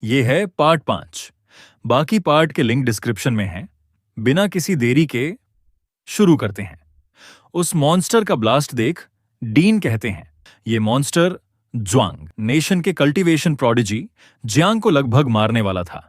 ये है पार्ट 5। बाकी पार्ट के लिंक डिस्क्रिप्शन में है। बिना किसी देरी के शुरू करते हैं। उस मॉन्स्टर का ब्लास्ट देख डीन कहते हैं, ये मॉन्स्टर ज्वांग नेशन के कल्टीवेशन प्रोडिजी जियांग को लगभग मारने वाला था।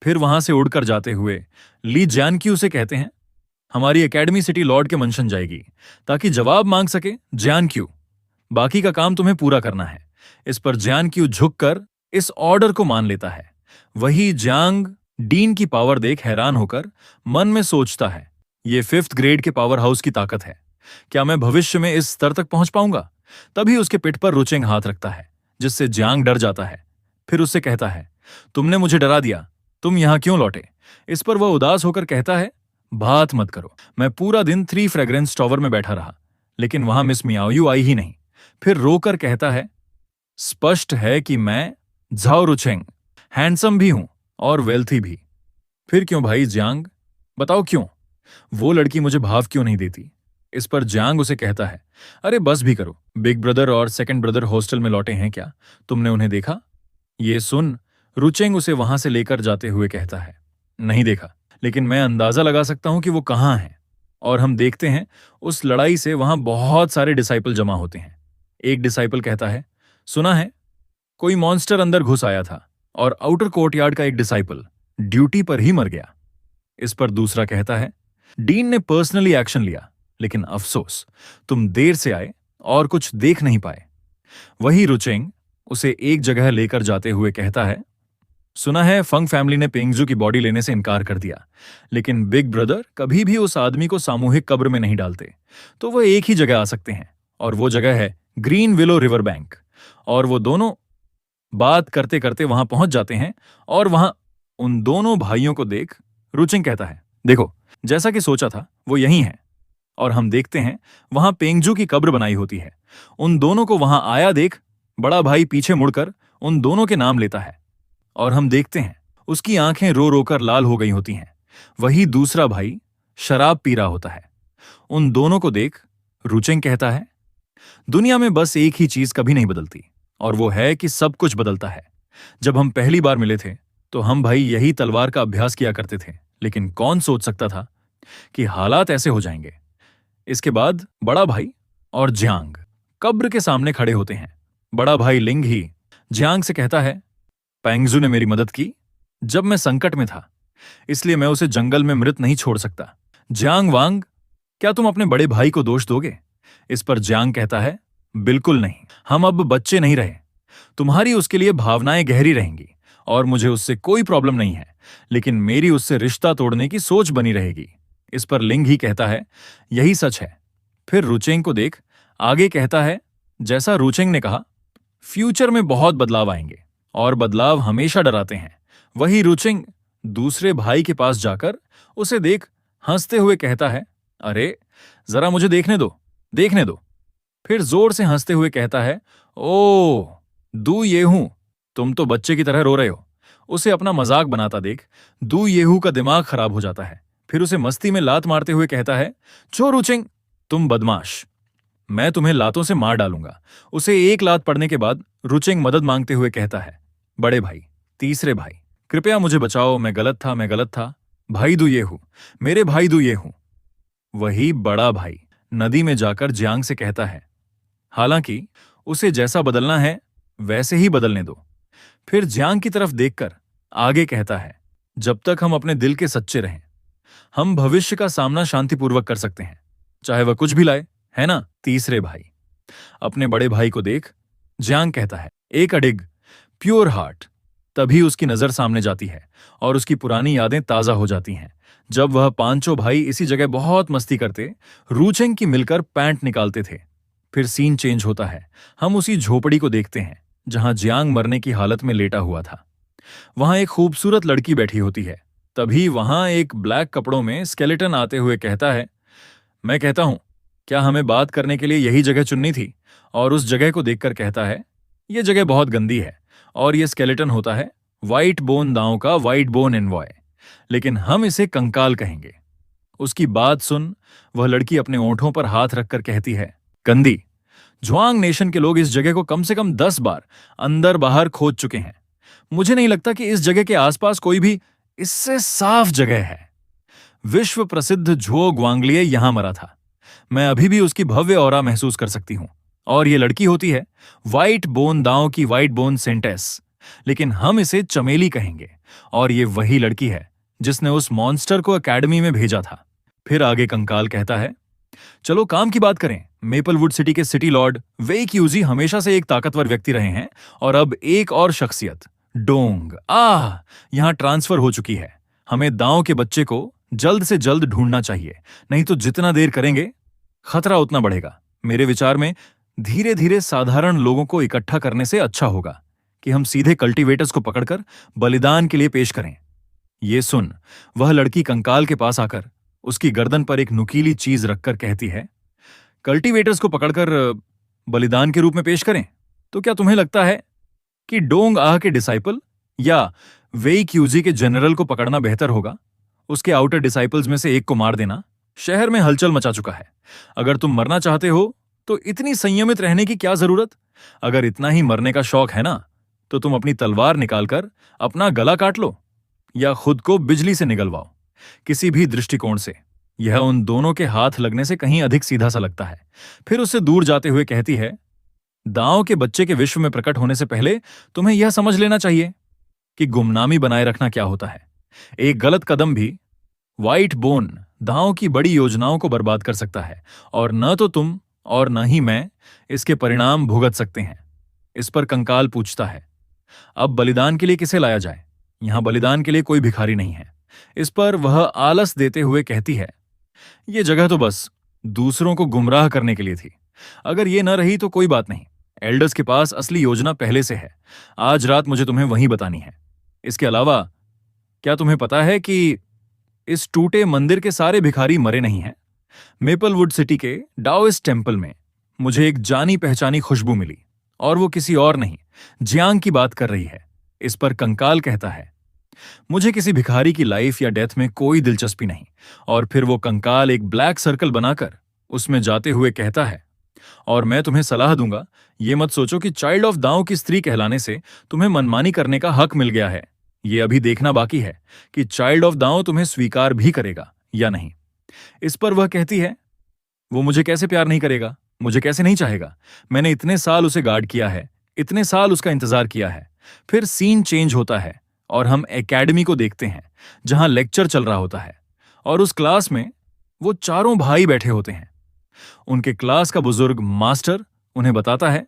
फिर वहां से उड़कर जाते हुए ली जियानक्यू से कहते हैं, हमारी एकेडमी सिटी लॉर्ड के मंशन जाएगी ताकि जवाब मांग सके जियानक्यू। बाकी का काम तुम्हें पूरा करना है। इस पर जियानक्यू झुककर इस ऑर्डर को मान लेता है। वही जियांग डीन की पावर देख हैरान होकर मन में सोचता है, ये 5th ग्रेड के पावर हाउस की ताकत है। क्या मैं भविष्य में इस स्तर तक पहुंच पाऊंगा? तभी उसके पिठ पर रुचेंग हाथ रखता है, जिससे जियांग डर जाता है। फिर उससे कहता है, तुमने मुझे डरा दिया, तुम यहां क्यों लौटे? इस पर वह उदास होकर कहता है, बात मत करो, मैं पूरा दिन 3 फ्रेग्रेंस टॉवर में बैठा रहा, लेकिन वहां मिस मियाओयू आई ही नहीं। फिर रोकर कहता है, स्पष्ट है कि मैं झाओ रुचेंग हैंडसम भी हूं और वेल्थी भी। फिर क्यों भाई जियांग, बताओ क्यों? वो लड़की मुझे भाव क्यों नहीं देती? इस पर जियांग उसे कहता है, अरे बस भी करो, बिग ब्रदर और सेकंड ब्रदर हॉस्टल में लौटे हैं क्या? तुमने उन्हें देखा? ये सुन रुचेंग उसे वहां से लेकर जाते हुए कहता है, नहीं देखा, लेकिन मैं अंदाजा लगा सकता हूं कि वो कहां है। और हम देखते हैं उस लड़ाई से वहां बहुत सारे डिसाइपल जमा होते हैं। एक डिसाइपल कहता है, सुना है कोई मॉन्स्टर अंदर घुस आया था और आउटर कोर्टयार्ड का एक डिसाइपल ड्यूटी पर ही मर गया। इस पर दूसरा कहता है, डीन ने पर्सनली एक्शन लिया, लेकिन अफसोस तुम देर से आए और कुछ देख नहीं पाए। वही रुचेंग उसे एक जगह लेकर जाते हुए कहता है, सुना है फंग फैमिली ने पेंगजू की बॉडी लेने से इनकार कर दिया, लेकिन बिग ब्रदर कभी भी उस आदमी को सामूहिक कब्र में नहीं डालते, तो वह एक ही जगह आ सकते हैं, और वो जगह है ग्रीन विलो रिवर बैंक। और वो दोनों बात करते करते वहां पहुंच जाते हैं, और वहां उन दोनों भाइयों को देख रुचेंग कहता है, देखो जैसा कि सोचा था वो यही है। और हम देखते हैं वहां पेंगजू की कब्र बनाई होती है। उन दोनों को वहां आया देख बड़ा भाई पीछे मुड़कर उन दोनों के नाम लेता है, और हम देखते हैं उसकी आंखें रो रोकर लाल हो गई होती हैं। वही दूसरा भाई शराब पी रहा होता है। उन दोनों को देख रुचेंग कहता है, दुनिया में बस एक ही चीज कभी नहीं बदलती, और वो है कि सब कुछ बदलता है। जब हम पहली बार मिले थे तो हम भाई यही तलवार का अभ्यास किया करते थे, लेकिन कौन सोच सकता था कि हालात ऐसे हो जाएंगे। इसके बाद बड़ा भाई और जियांग कब्र के सामने खड़े होते हैं। बड़ा भाई लिंग ही जियांग से कहता है, पेंगजू ने मेरी मदद की जब मैं संकट में था, इसलिए मैं उसे जंगल में मृत नहीं छोड़ सकता। जियांग वांग, क्या तुम अपने बड़े भाई को दोष दोगे? इस पर जियांग कहता है, बिल्कुल नहीं, हम अब बच्चे नहीं रहे। तुम्हारी उसके लिए भावनाएं गहरी रहेंगी और मुझे उससे कोई प्रॉब्लम नहीं है, लेकिन मेरी उससे रिश्ता तोड़ने की सोच बनी रहेगी। इस पर लिंग ही कहता है, यही सच है। फिर रुचेंग को देख आगे कहता है, जैसा रुचेंग ने कहा, फ्यूचर में बहुत बदलाव आएंगे और बदलाव हमेशा डराते हैं। वही रुचेंग दूसरे भाई के पास जाकर उसे देख हंसते हुए कहता है, अरे जरा मुझे देखने दो, देखने दो। फिर जोर से हंसते हुए कहता है, ओ दू ये हूं, तुम तो बच्चे की तरह रो रहे हो। उसे अपना मजाक बनाता देख दू येहू का दिमाग खराब हो जाता है। फिर उसे मस्ती में लात मारते हुए कहता है, चो रुचेंग, तुम बदमाश, मैं तुम्हें लातों से मार डालूंगा। उसे एक लात पड़ने के बाद रुचेंग मदद मांगते हुए कहता है, बड़े भाई, तीसरे भाई, कृपया मुझे बचाओ, मैं गलत था, मैं गलत था। भाई दू येहू, मेरे भाई दू येहू। वही बड़ा भाई नदी में जाकर जियांग से कहता है, हालांकि उसे जैसा बदलना है वैसे ही बदलने दो। फिर जियांग की तरफ देखकर आगे कहता है, जब तक हम अपने दिल के सच्चे रहें, हम भविष्य का सामना शांतिपूर्वक कर सकते हैं, चाहे वह कुछ भी लाए, है ना? तीसरे भाई अपने बड़े भाई को देख जियांग कहता है, एक अडिग प्योर हार्ट। तभी उसकी नजर सामने जाती है और उसकी पुरानी यादें ताजा हो जाती हैं, जब वह पांचों भाई इसी जगह बहुत मस्ती करते, रुचेंग की मिलकर पैंट निकालते थे। फिर सीन चेंज होता है। हम उसी झोपड़ी को देखते हैं जहां जियांग मरने की हालत में लेटा हुआ था। वहां एक खूबसूरत लड़की बैठी होती है। तभी वहां एक ब्लैक कपड़ों में स्केलेटन आते हुए कहता है, मैं कहता हूं, क्या हमें बात करने के लिए यही जगह चुननी थी? और उस जगह को देखकर कहता है, यह जगह बहुत गंदी है और यह स्केलेटन होता है व्हाइट बोन दांव का व्हाइट बोन एनवॉय, लेकिन हम इसे कंकाल कहेंगे। उसकी बात सुन वह लड़की अपने ओंठों पर हाथ रखकर कहती है, गंदी, ज्वांग नेशन के लोग इस जगह को कम से कम 10 बार अंदर बाहर खोद चुके हैं, मुझे नहीं लगता कि इस जगह के आसपास कोई भी इससे साफ जगह है। विश्व प्रसिद्ध झुओ ग्वांगलिए यहां मरा था। मैं अभी भी उसकी भव्य ऑरा महसूस कर सकती हूं। और ये लड़की होती है व्हाइट बोन दांव की व्हाइट बोन सेंटेस, लेकिन हम इसे चमेली कहेंगे। और ये वही लड़की है जिसने उस मॉन्स्टर को एकेडमी में भेजा था। फिर आगे कंकाल कहता है, चलो काम की बात करें। मेपलवुड सिटी के सिटी लॉर्ड वेई क्यूजी हमेशा से एक ताकतवर व्यक्ति रहे हैं, और अब एक और शख्सियत डोंग यहां ट्रांसफर हो चुकी है। हमें दांव के बच्चे को जल्द से जल्द ढूंढना चाहिए, नहीं तो जितना देर करेंगे खतरा उतना बढ़ेगा। मेरे विचार में धीरे धीरे साधारण लोगों को इकट्ठा करने से अच्छा होगा कि हम सीधे कल्टीवेटर्स को पकड़कर बलिदान के लिए पेश करें। ये सुन, वह लड़की कंकाल के पास आकर उसकी गर्दन पर एक नुकीली चीज रखकर कहती है, कल्टीवेटर्स को पकड़कर बलिदान के रूप में पेश करें? तो क्या तुम्हें लगता है कि डोंग के डिसाइपल या वेई क्यूजी के जनरल को पकड़ना बेहतर होगा? उसके आउटर डिसाइपल्स में से एक को मार देना शहर में हलचल मचा चुका है। अगर तुम मरना चाहते हो तो इतनी संयमित रहने की क्या जरूरत? अगर इतना ही मरने का शौक है ना, तो तुम अपनी तलवार निकालकर अपना गला काट लो या खुद को बिजली से निगलवाओ। किसी भी दृष्टिकोण से यह उन दोनों के हाथ लगने से कहीं अधिक सीधा सा लगता है। फिर उससे दूर जाते हुए कहती है, दांव के बच्चे के विश्व में प्रकट होने से पहले तुम्हें यह समझ लेना चाहिए कि गुमनामी बनाए रखना क्या होता है। एक गलत कदम भी व्हाइट बोन दांव की बड़ी योजनाओं को बर्बाद कर सकता है, और न तो तुम और न ही मैं इसके परिणाम भुगत सकते हैं। इस पर कंकाल पूछता है, अब बलिदान के लिए किसे लाया जाए? यहां बलिदान के लिए कोई भिखारी नहीं है। इस पर वह आलस देते हुए कहती है, यह जगह तो बस दूसरों को गुमराह करने के लिए थी। अगर ये न रही तो कोई बात नहीं। एल्डर्स के पास असली योजना पहले से है। आज रात मुझे तुम्हें वहीं बतानी है। इसके अलावा क्या तुम्हें पता है कि इस टूटे मंदिर के सारे भिखारी मरे नहीं हैं? मेपलवुड सिटी के डाओइस्ट टेम्पल में मुझे एक जानी पहचानी खुशबू मिली, और वो किसी और नहीं, जियांग की बात कर रही है। इस पर कंकाल कहता है, मुझे किसी भिखारी की लाइफ या डेथ में कोई दिलचस्पी नहीं। और फिर वो कंकाल एक ब्लैक सर्कल बनाकर उसमें जाते हुए कहता है, और मैं तुम्हें सलाह दूंगा, ये मत सोचो कि चाइल्ड ऑफ दांव की स्त्री कहलाने से तुम्हें मनमानी करने का हक मिल गया है। ये अभी देखना बाकी है कि चाइल्ड ऑफ दांव तुम्हें स्वीकार भी करेगा या नहीं। इस पर वह कहती है, वो मुझे कैसे प्यार नहीं करेगा, मुझे कैसे नहीं चाहेगा? मैंने इतने साल उसे गार्ड किया है, इतने साल उसका इंतजार किया है। फिर सीन चेंज होता है और हम एकेडमी को देखते हैं जहां लेक्चर चल रहा होता है, और उस क्लास में वो चारों भाई बैठे होते हैं। उनके क्लास का बुजुर्ग मास्टर उन्हें बताता है,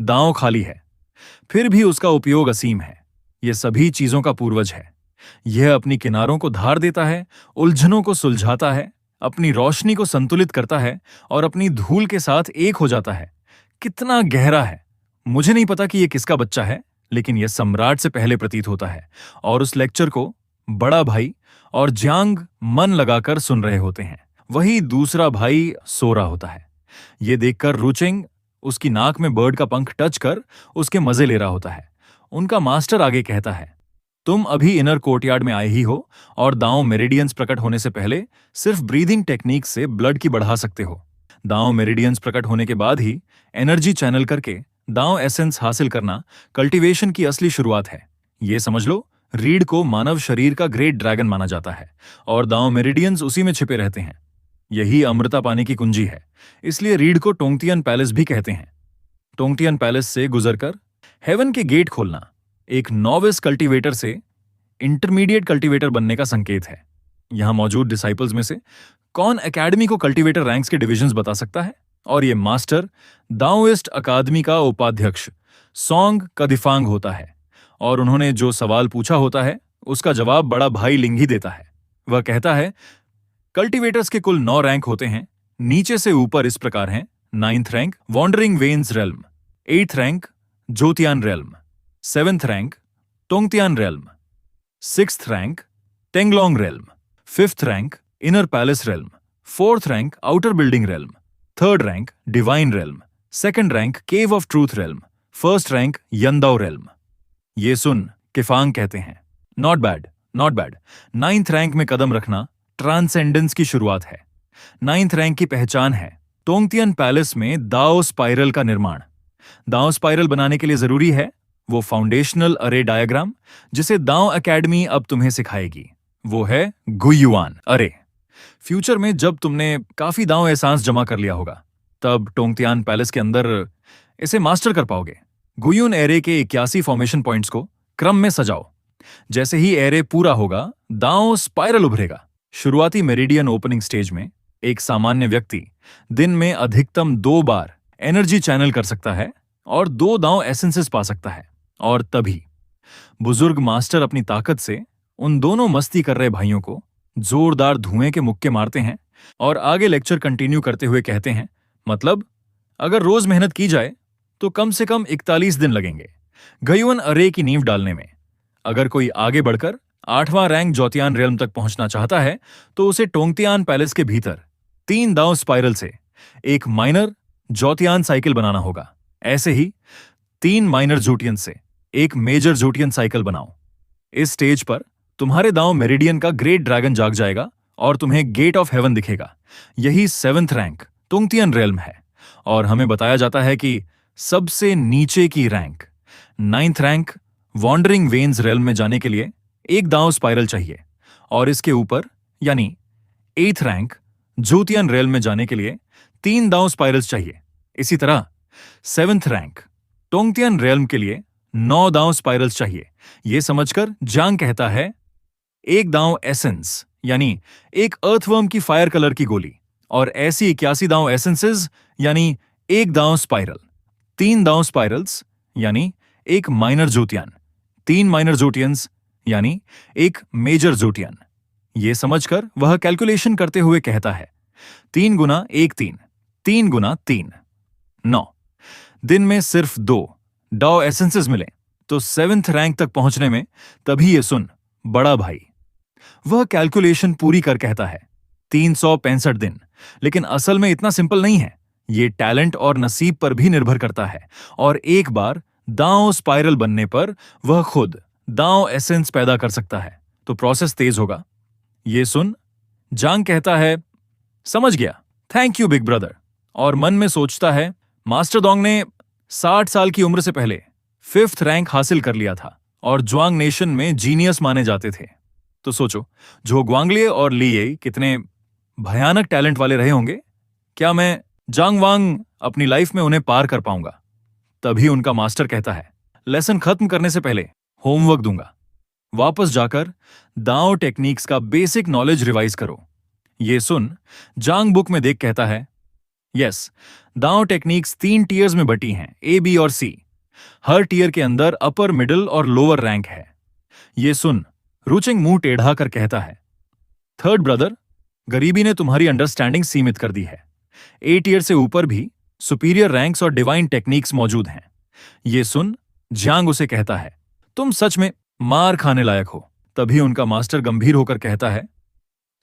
दांव खाली है, फिर भी उसका उपयोग असीम है। यह सभी चीजों का पूर्वज है। यह अपनी किनारों को धार देता है, उलझनों को सुलझाता है, अपनी रोशनी को संतुलित करता है और अपनी धूल के साथ एक हो जाता है। कितना गहरा है। मुझे नहीं पता कि यह किसका बच्चा है, लेकिन यह सम्राट से पहले प्रतीत होता है। और उस लेक्चर को बड़ा भाई और जियांग मन लगाकर सुन रहे होते हैं। वही दूसरा भाई सो रहा होता है। यह देखकर रुचेंग उसकी नाक में बर्ड का पंख टच कर उसके मजे ले रहा होता है। उनका मास्टर आगे कहता है, तुम अभी इनर कोर्टयार्ड में आए ही हो, और दांव मेरिडियंस प्रकट होने से पहले सिर्फ ब्रीदिंग टेक्निक से ब्लड की बढ़ा सकते हो। दांव मेरिडियंस प्रकट होने के बाद ही एनर्जी चैनल करके दांव एसेंस हासिल करना कल्टीवेशन की असली शुरुआत है। ये समझ लो, रीड को मानव शरीर का ग्रेट ड्रैगन माना जाता है, और दांव मेरिडियंस उसी में छिपे रहते हैं। यही अमृता पाने की कुंजी है। इसलिए रीड को टोंगतियन पैलेस भी कहते हैं। टोंगतियन पैलेस से गुजरकर हेवन के गेट खोलना एक नॉविस कल्टीवेटर से इंटरमीडिएट कल्टीवेटर बनने का संकेत है। यहां मौजूद डिसाइपल्स में से कौन एकेडमी को कल्टीवेटर रैंक्स के डिविजन्स बता सकता है? और ये मास्टर दाओइस्ट अकादमी का उपाध्यक्ष सोंग कदिफांग होता है, और उन्होंने जो सवाल पूछा होता है उसका जवाब बड़ा भाई लिंग ही देता है। वह कहता है, कल्टीवेटर्स के कुल 9 रैंक होते हैं, नीचे से ऊपर इस प्रकार हैं। 9th rank wandering veins realm, 8th rank जोतियान रेल्म, 7th रैंक टोंगतियान रेल्म, 6th रैंक टेंगलोंग realm, 5th rank inner palace realm, 4th rank outer building realm, 3rd rank divine realm, 2nd rank cave of truth realm, 1st rank यंदाओ realm. ये सुन, किफांग कहते हैं, not bad, not bad. 9th rank में कदम रखना ट्रांसेंडेंस की शुरुआत है। 9th रैंक की पहचान है टोंगतियन पैलेस में दाओ स्पाइरल का निर्माण। दाओ स्पाइरल बनाने के लिए जरूरी है वो फाउंडेशनल अरे डायग्राम जिसे दांव एकेडमी अब तुम्हें सिखाएगी, वो है गुयुआन अरे। फ्यूचर में जब तुमने काफी दांव एहसास जमा कर लिया होगा, तब टोंगतियान पैलेस के अंदर इसे मास्टर कर पाओगे। गुयुन एरे के 81 फॉर्मेशन पॉइंट्स को क्रम में सजाओ। जैसे ही एरे पूरा होगा, दांव स्पाइरल उभरेगा। शुरुआती मेरिडियन ओपनिंग स्टेज में एक सामान्य व्यक्ति दिन में अधिकतम 2 बार एनर्जी चैनल कर सकता है और 2 दांव एसेंसेस पा सकता है। और तभी बुजुर्ग मास्टर अपनी ताकत से उन दोनों मस्ती कर रहे भाइयों को जोरदार धुएं के मुक्के मारते हैं और आगे लेक्चर कंटिन्यू करते हुए कहते हैं, मतलब अगर रोज मेहनत की जाए तो कम से कम 41 दिन लगेंगे गुयुन अरे की नींव डालने में। अगर कोई आगे बढ़कर 8वां रैंक जोतियान रियल्म तक पहुंचना चाहता है तो उसे टोंगतियान पैलेस के भीतर 3 दांव स्पाइरल से एक माइनर जोतियान साइकिल बनाना होगा। ऐसे ही 3 माइनर जूटियन से एक मेजर जूटियन साइकिल बनाओ। इस स्टेज पर तुम्हारे दांव मेरिडियन का ग्रेट ड्रैगन जाग जाएगा और तुम्हें गेट ऑफ हेवन दिखेगा। यही 7th रैंक टोंगतियान रियल्म है। और हमें बताया जाता है कि सबसे नीचे की rank 9th rank wandering veins realm में जाने के लिए एक दांव स्पाइरल चाहिए, और इसके ऊपर यानी 8th रैंक जोतियान रियल्म में जाने के लिए 3 दांव स्पाइरल्स चाहिए। इसी तरह 7th रैंक टोंगतियान रियल्म के लिए 9 दांव स्पाइरल्स चाहिए। यह समझकर जांग कहता है, एक दांव एसेंस यानी एक अर्थवर्म की फायर कलर की गोली, और ऐसी 81 दांव एसेंसेस यानी एक दांव स्पाइरल, 3 दांव स्पाइरल्स यानी एक माइनर जोटियन, 3 माइनर जोटियंस यानी एक मेजर जोटियन। यह समझकर वह कैलकुलेशन करते हुए कहता है, 3 गुना 1 3, 3 गुना 3 9। दिन में सिर्फ 2 दांव एसेंसेस मिले तो 7th रैंक तक पहुंचने में तभी ये सुन बड़ा भाई। वह कैलकुलेशन पूरी कर कहता है 365 दिन, लेकिन असल में इतना सिंपल नहीं है। ये टैलेंट और नसीब पर भी निर्भर करता है, और एक बार दांव स्पाइरल बनने पर वह खुद दांव एसेंस पैदा कर सकता है, तो प्रोसेस तेज होगा। ये सुन जांग कहता है, समझ गया, थैंक यू बिग ब्रदर। और मन में सोचता है, मास्टर दोंग ने 60 साल की उम्र से पहले 5th रैंक हासिल कर लिया था और ज्वांग नेशन में जीनियस माने जाते थे। तो सोचो, जो ग्वांगलिए और लीये कितने भयानक टैलेंट वाले रहे होंगे। क्या मैं जांग वांग अपनी लाइफ में उन्हें पार कर पाऊंगा? तभी उनका मास्टर कहता है, लेसन खत्म करने से पहले होमवर्क दूंगा, वापस जाकर दांव टेक्निक्स का बेसिक नॉलेज रिवाइज करो। ये सुन जांग बुक में देख कहता है, यस, दांव टेक्निक्स 3 टीयर्स में बटी हैं, ए, बी और सी। हर टीयर के अंदर अपर, मिडिल और लोअर रैंक है। ये सुन रुचिंग मुंह टेढ़ा कर कहता है, 3rd ब्रदर, गरीबी ने तुम्हारी अंडरस्टैंडिंग सीमित कर दी है। ए टीयर से ऊपर भी सुपीरियर रैंक्स और डिवाइन टेक्निक्स मौजूद हैं। ये सुन जांग उसे कहता है, तुम सच में मार खाने लायक हो। तभी उनका मास्टर गंभीर होकर कहता है,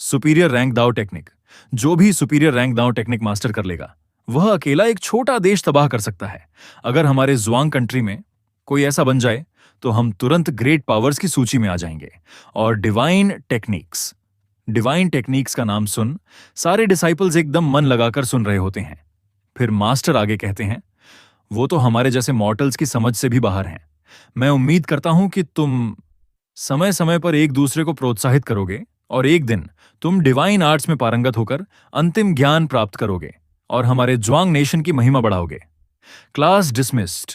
सुपीरियर रैंक दाव टेक्निक, जो भी सुपीरियर रैंक दाव टेक्निक मास्टर कर लेगा वह अकेला एक छोटा देश तबाह कर सकता है। अगर हमारे ज्वांग कंट्री में कोई ऐसा बन जाए तो हम तुरंत ग्रेट पावर्स की सूची में आ जाएंगे। और डिवाइन टेक्निक्स का नाम सुन सारे डिसाइपल्स एकदम मन लगाकर सुन रहे होते हैं। फिर मास्टर आगे कहते हैं, वो तो हमारे जैसे मॉर्टल्स की समझ से भी बाहर हैं। मैं उम्मीद करता हूं कि तुम समय समय पर एक दूसरे को प्रोत्साहित करोगे और एक दिन तुम डिवाइन आर्ट्स में पारंगत होकर अंतिम ज्ञान प्राप्त करोगे और हमारे ज्वांग नेशन की महिमा बढ़ाओगे। Class dismissed.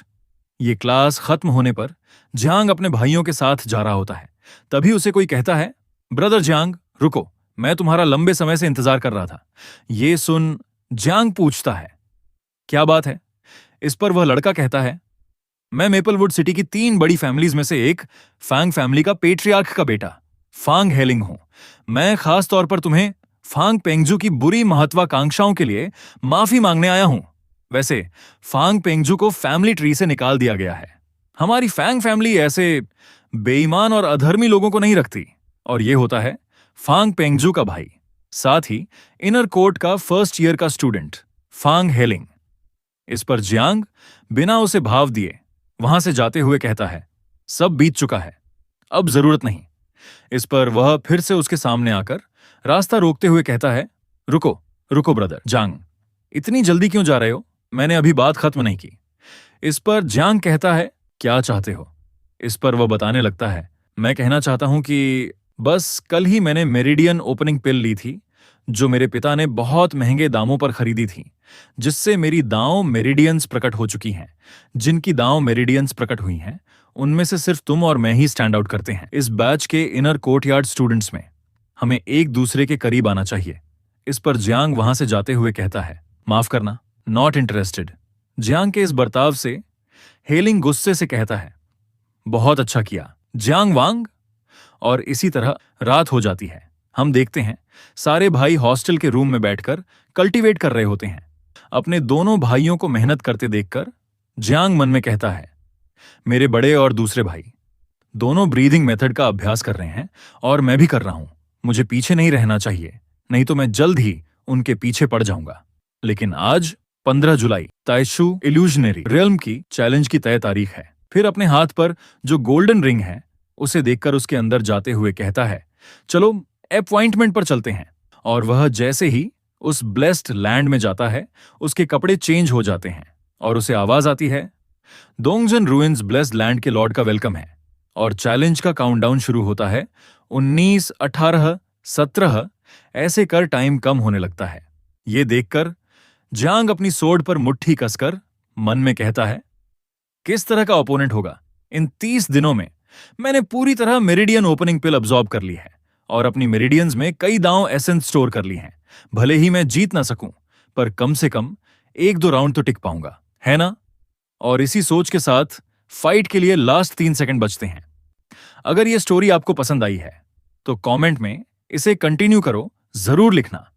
ये क्लास खत्म होने पर जियांग अपने भाइयों के साथ जा रहा होता है। तभी उसे कोई कहता है, ब्रदर जियांग रुको, मैं तुम्हारा लंबे समय से इंतजार कर रहा था। ये सुन जियांग पूछता है, क्या बात है? इस पर वह लड़का कहता है, मैं मेपलवुड सिटी की 3 बड़ी फैमिलीज में से एक फांग फैमिली का पेट्रियार्क का बेटा फांग हेलिंग हूं। मैं खास तौर पर तुम्हें फांग पेंगजू की बुरी महत्वाकांक्षाओं के लिए माफी मांगने आया हूं। वैसे फांग पेंगजू को फैमिली ट्री से निकाल दिया गया है। हमारी फैंग फैमिली ऐसे बेईमान और अधर्मी लोगों को नहीं रखती। और यह होता है फांग पेंगजू का भाई, साथ ही इनर कोर्ट का 1st ईयर का स्टूडेंट फांग हेलिंग। इस पर जियांग बिना उसे भाव दिए वहां से जाते हुए कहता है, सब बीत चुका है, अब जरूरत नहीं। इस पर वह फिर से उसके सामने आकर रास्ता रोकते हुए कहता है, रुको रुको ब्रदर जांग, इतनी जल्दी क्यों जा रहे हो? मैंने अभी बात खत्म नहीं की। इस पर जांग कहता है, क्या चाहते हो? इस पर वह बताने लगता है, मैं कहना चाहता हूं कि बस कल ही मैंने मेरिडियन ओपनिंग पिल ली थी, जो मेरे पिता ने बहुत महंगे दामों पर खरीदी थी, जिससे मेरी दांव मेरिडियंस प्रकट हो चुकी हैं। जिनकी दांव मेरिडियंस प्रकट हुई हैं, उनमें से सिर्फ तुम और मैं ही स्टैंड आउट करते हैं। इस बैच के इनर कोर्टयार्ड स्टूडेंट्स में हमें एक दूसरे के करीब आना चाहिए। इस पर जियांग वहां से जाते हुए कहता है, माफ करना, नॉट इंटरेस्टेड। जियांग के इस बर्ताव से हेलिंग गुस्से से कहता है, बहुत अच्छा किया जियांग वांग। और इसी तरह रात हो जाती है। हम देखते हैं सारे भाई हॉस्टल के रूम में बैठकर कल्टीवेट कर रहे होते हैं। अपने दोनों भाइयों को मेहनत करते देखकर जियांग मन में कहता है, मेरे बड़े और दूसरे भाई दोनों ब्रीदिंग मेथड का अभ्यास कर रहे हैं और मैं भी कर रहा हूं। मुझे पीछे नहीं रहना चाहिए, नहीं तो मैं जल्द ही उनके पीछे पड़ जाऊंगा। लेकिन आज 15 जुलाई ताइशु इल्यूजनरी रियल्म की चैलेंज की तय तारीख है। फिर अपने हाथ पर जो गोल्डन रिंग है उसे देखकर उसके अंदर जाते हुए कहता है, चलो अपॉइंटमेंट पर चलते हैं। और वह जैसे ही उस ब्लेस्ड लैंड में जाता है, उसके कपड़े चेंज हो जाते हैं और उसे आवाज आती है, डोंगजन रूइंस ब्लेस्ड लैंड के लॉर्ड का वेलकम है। और चैलेंज का काउंटडाउन शुरू होता है। 19, 18, 17 ऐसे कर टाइम कम होने लगता है। ये देखकर जियांग अपनी सोर्ड पर मुट्ठी कसकर मन में कहता है, किस तरह का ओपोनेंट होगा? इन 30 दिनों में मैंने पूरी तरह मेरिडियन ओपनिंग पिल अब्सॉर्ब कर ली है और अपनी मेरिडियंस में कई दांव एसेंस स्टोर कर ली हैं। भले ही मैं जीत ना सकूं, पर कम से कम 1-2 राउंड तो टिक पाऊंगा, है ना? और इसी सोच के साथ फाइट के लिए लास्ट 3 सेकंड बचते हैं। अगर यह स्टोरी आपको पसंद आई है तो कमेंट में इसे कंटिन्यू करो जरूर लिखना।